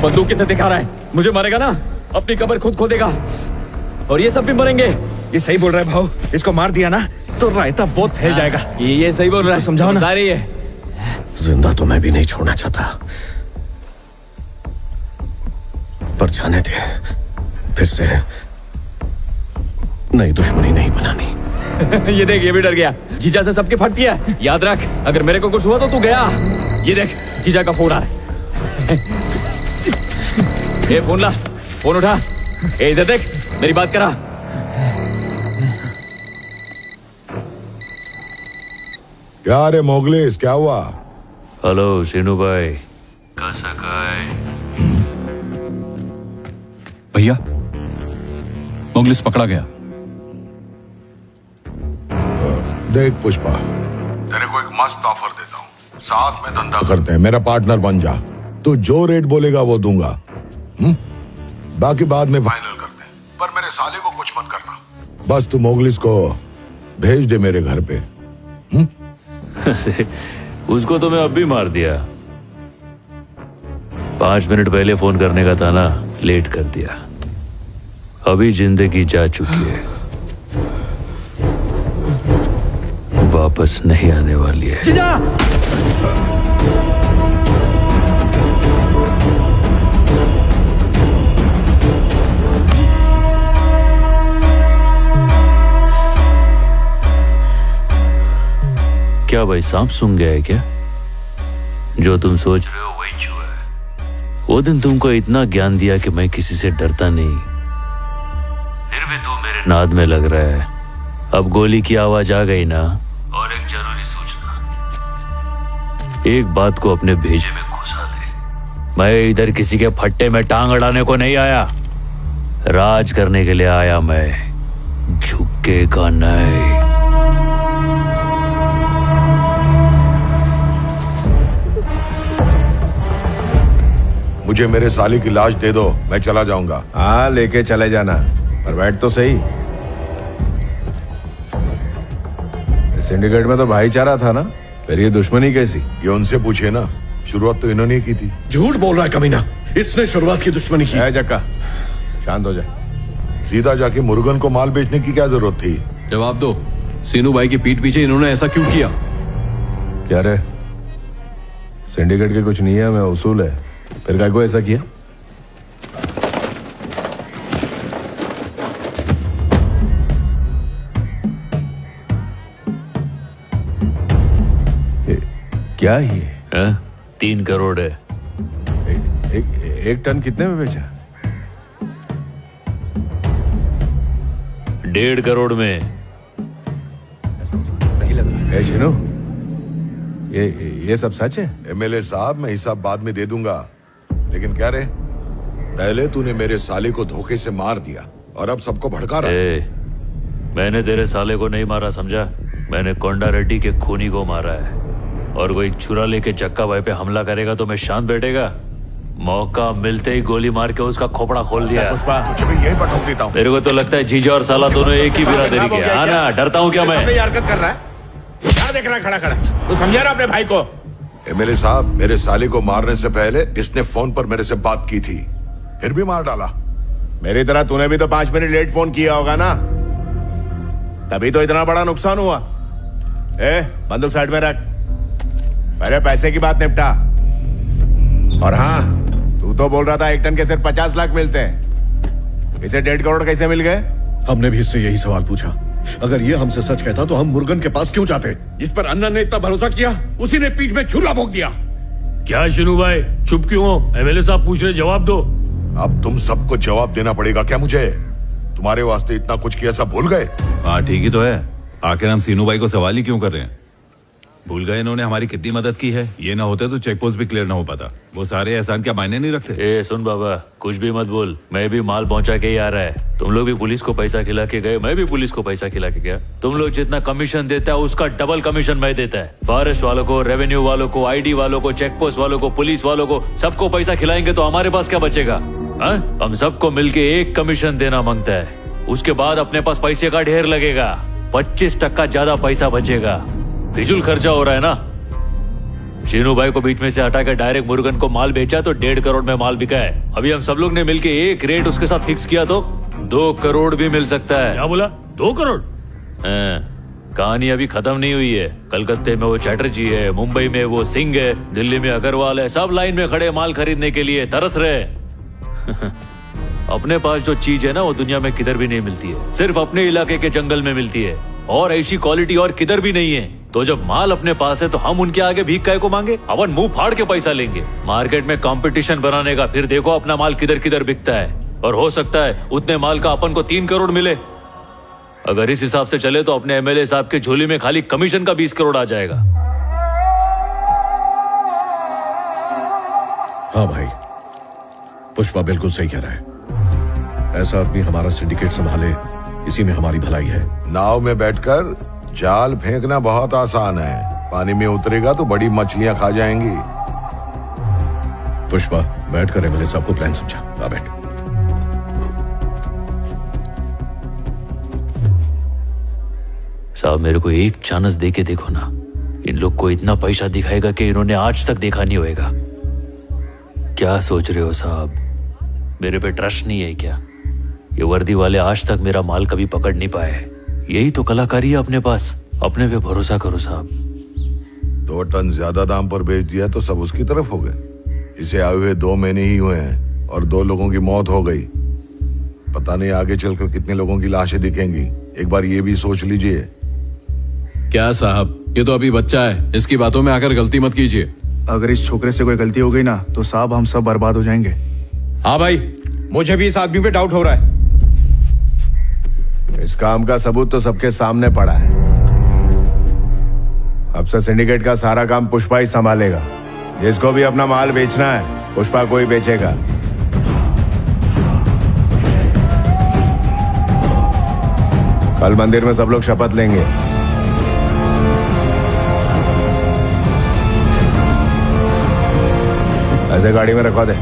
बंदूक किसे दिखा रहा है? मुझे मारेगा ना, अपनी कब्र खुद खोदेगा और ये सब भी मरेंगे। ये सही बोल रहा है भाऊ, इसको मार दिया ना तो रायता बहुत फैल जाएगा। ये सही बोल रहा है, समझाओ ना। रही है। जिंदा तो मैं भी नहीं छोड़ना चाहता, पर जाने दे, फिर से नई दुश्मनी नहीं बनानी। ये देख, ये भी डर गया। जीजा से सबकी फटती है, याद रख, अगर मेरे को कुछ हुआ तो तू गया। ये देख, जीजा का फोन आ रहा है। ये फोन ला, फोन उठा। ए इधर देख, मेरी बात करा। क्या रे मोगलिस, क्या हुआ? हेलो सीनू भाई, कैसा है? भैया, मोगलिस पकड़ा गया। देख पुष्पा, तेरे को एक मस्त ऑफर देता हूँ, साथ में धंधा करते हैं, मेरा पार्टनर बन जा। तू जो रेट बोलेगा वो दूंगा, बाकी बाद में फाइनल करते हैं, पर मेरे साले को कुछ मत करना। बस तू मोगलिस को भेज दे मेरे घर पे। उसको तो मैं अब भी मार दिया। 5 मिनट पहले फोन करने का था ना, लेट कर दिया। अभी जिंदगी जा चुकी है, वापस नहीं आने वाली है। जीजा! क्या भाई, सांप सूंघ गया है क्या? जो तुम सोच रहे हो वही हुआ है। वो दिन तुमको इतना ज्ञान दिया कि मैं किसी से डरता नहीं, फिर भी तू मेरे नाद में लग रहा है। अब गोली की आवाज आ गई ना। और एक जरूरी सूचना, एक बात को अपने भेजे में घुसा ले। मैं इधर किसी के फट्टे में टांग अड़ाने को नहीं आया, राज करने के लिए आया मैं, झुकेगा नहीं। मुझे मेरे साले की लाश दे दो, मैं चला जाऊंगा। हाँ, लेके चले जाना, पर बैठ तो सही। सिंडिकेट में तो भाईचारा था ना, फिर ये दुश्मनी कैसी? ये उनसे पूछे ना, शुरुआत तो इन्होंने ही की थी। झूठ बोल रहा है कमीना, इसने शुरुआत की दुश्मनी की। जक्का, शांत हो जा। सीधा जाके मुर्गन को माल बेचने की क्या जरूरत थी? जवाब दो, सीनू भाई की पीठ पीछे इन्होंने ऐसा क्यों किया? क्या रे, सिंडिकेट के कुछ नियम है, उसूल है, फिर काय को ऐसा किया? क्या ये? 3 करोड़ है। एक टन कितने में बेचा? 1.5 करोड़ में। सही लग रहा है। चिनू, ये सब सच है? एमएलए साहब, मैं हिसाब बाद में दे दूंगा, लेकिन क्या रे, पहले तूने मेरे साले को धोखे से मार दिया और अब सबको भड़का रहा है। मैंने तेरे साले को नहीं मारा, समझा? मैंने कोंडा रेड्डी के खूनी को मारा है। और कोई छुरा लेके जक्का भाई पे हमला करेगा तो मैं शांत बैठेगा? मौका मिलते ही गोली मार के उसका खोपड़ा खोल दिया। पुष्पा, तुझे भी यही बटोक देता हूँ। मेरे को तो लगता है जीजा और साला दोनों एक ही बिरादरी के। हाँ ना, डरता हूँ क्या मैं? हरकत कर रहा है, क्या देख रहा है खड़ा खड़ा? तू समझा रहा अपने भाई को? एमएलए साहब, मेरे साले को मारने से पहले इसने फोन पर मेरे से बात की थी, फिर भी मार डाला। मेरी तरह तूने भी तो 5 मिनट लेट फोन किया होगा ना, तभी तो इतना बड़ा नुकसान हुआ। बंदूक साइड में रख, पहले पैसे की बात निपटा। और हाँ, तू तो बोल रहा था 1 टन के सिर्फ 50 लाख मिलते हैं, इसे 1.5 करोड़ कैसे मिल गए? हमने भी इससे यही सवाल पूछा। अगर ये हमसे सच कहता तो हम मुर्गन के पास क्यों जाते? जिस पर अन्ना ने इतना भरोसा किया, उसी ने पीठ में छुरा भोंक दिया। क्या शिनू भाई, चुप क्यों हो? एमएलए साहब पूछ रहे, जवाब दो। अब तुम सबको जवाब देना पड़ेगा क्या मुझे? तुम्हारे वास्ते इतना कुछ किया, सब भूल गए? हाँ ठीक ही तो है, आखिर हम सीनू भाई को सवाल ही क्यों कर रहे हैं? भूल गए इन्होंने हमारी कितनी मदद की है? ये ना होते तो चेक पोस्ट भी क्लियर ना हो पाता। वो सारे एहसान क्या मायने नहीं रखते? सुन बाबा, कुछ भी मत बोल, मैं भी माल पहुंचा के ही आ रहा है। तुम लोग भी पुलिस को पैसा खिला के गए, मैं भी पुलिस को पैसा खिला के गया। तुम लोग जितना कमीशन देता है उसका डबल कमीशन मैं देता है। फॉरेस्ट वालों को, रेवेन्यू वालों को, आईडी वालों को, चेक पोस्ट वालों को, पुलिस वालों को, सबको पैसा खिलाएंगे तो हमारे पास क्या बचेगा? हम सबको मिलके 1 कमीशन देना मांगता है, उसके बाद अपने पास पैसे का ढेर लगेगा, 25% ज्यादा पैसा बचेगा। फिजूल खर्चा हो रहा है ना। शीनू भाई को बीच में से हटा के डायरेक्ट मुरुगन को माल बेचा तो 1.5 करोड़ में माल बिका है। अभी हम सब लोग ने मिलके एक रेट उसके साथ फिक्स किया तो 2 करोड़ भी मिल सकता है। क्या बोला? 2 करोड़? कहानी अभी खत्म नहीं हुई है। कलकत्ते में वो चैटर्जी है, मुंबई में वो सिंह है, दिल्ली में अग्रवाल है, सब लाइन में खड़े माल खरीदने के लिए तरस रहे। अपने पास जो चीज है ना वो दुनिया में किधर भी नहीं मिलती है, सिर्फ अपने इलाके के जंगल में मिलती है, और ऐसी क्वालिटी और किधर भी नहीं है। तो जब माल अपने पास है तो हम उनके आगे भीख काहे को मांगे? अपन मुंह फाड़ के पैसा लेंगे। मार्केट में कंपटीशन बनाने का, फिर देखो अपना माल किधर किधर बिकता है। और हो सकता है उतने माल का अपन को 3 करोड़ मिले। अगर इस हिसाब से चले तो अपने एमएलए साहब के झोली में खाली कमीशन का 20 करोड़ आ जाएगा। हाँ भाई, पुष्पा बिल्कुल सही कह रहा है। ऐसा आदमी हमारा सिंडिकेट संभाले, इसी में हमारी भलाई है। नाव में बैठकर जाल फेंकना बहुत आसान है, पानी में उतरेगा तो बड़ी मछलियां खा जाएंगी। पुष्पा, बैठकर एमएलए साहब को प्लान समझा। आ बैठ। साहब मेरे को एक चांस दे के देखो ना। इन लोग को इतना पैसा दिखाएगा कि इन्होंने आज तक देखा नहीं होएगा। क्या सोच रहे हो साहब? मेरे पे ट्रस्ट नहीं है क्या? ये वर्दी वाले आज तक मेरा माल कभी पकड़ नहीं पाए। यही तो कलाकारी है अपने पास। अपने पे भरोसा करो साहब। 2 टन ज्यादा दाम पर बेच दिया तो सब उसकी तरफ हो गए। इसे आए हुए 2 महीने ही हुए हैं और 2 लोगों की मौत हो गई। पता नहीं आगे चलकर कितने लोगों की लाशें दिखेंगी। एक बार ये भी सोच लीजिए। क्या साहब, ये तो अभी बच्चा है, इसकी बातों में आकर गलती मत कीजिए। अगर इस छोकरे से कोई गलती हो गई ना तो साहब हम सब बर्बाद हो जाएंगे। हाँ भाई, मुझे भी इस आदमी पे डाउट हो रहा है। इस काम का सबूत तो सबके सामने पड़ा है। अब से सिंडिकेट का सारा काम पुष्पा ही संभालेगा। जिसको भी अपना माल बेचना है पुष्पा को ही बेचेगा। कल मंदिर में सब लोग शपथ लेंगे। ऐसे गाड़ी में रखवा दे।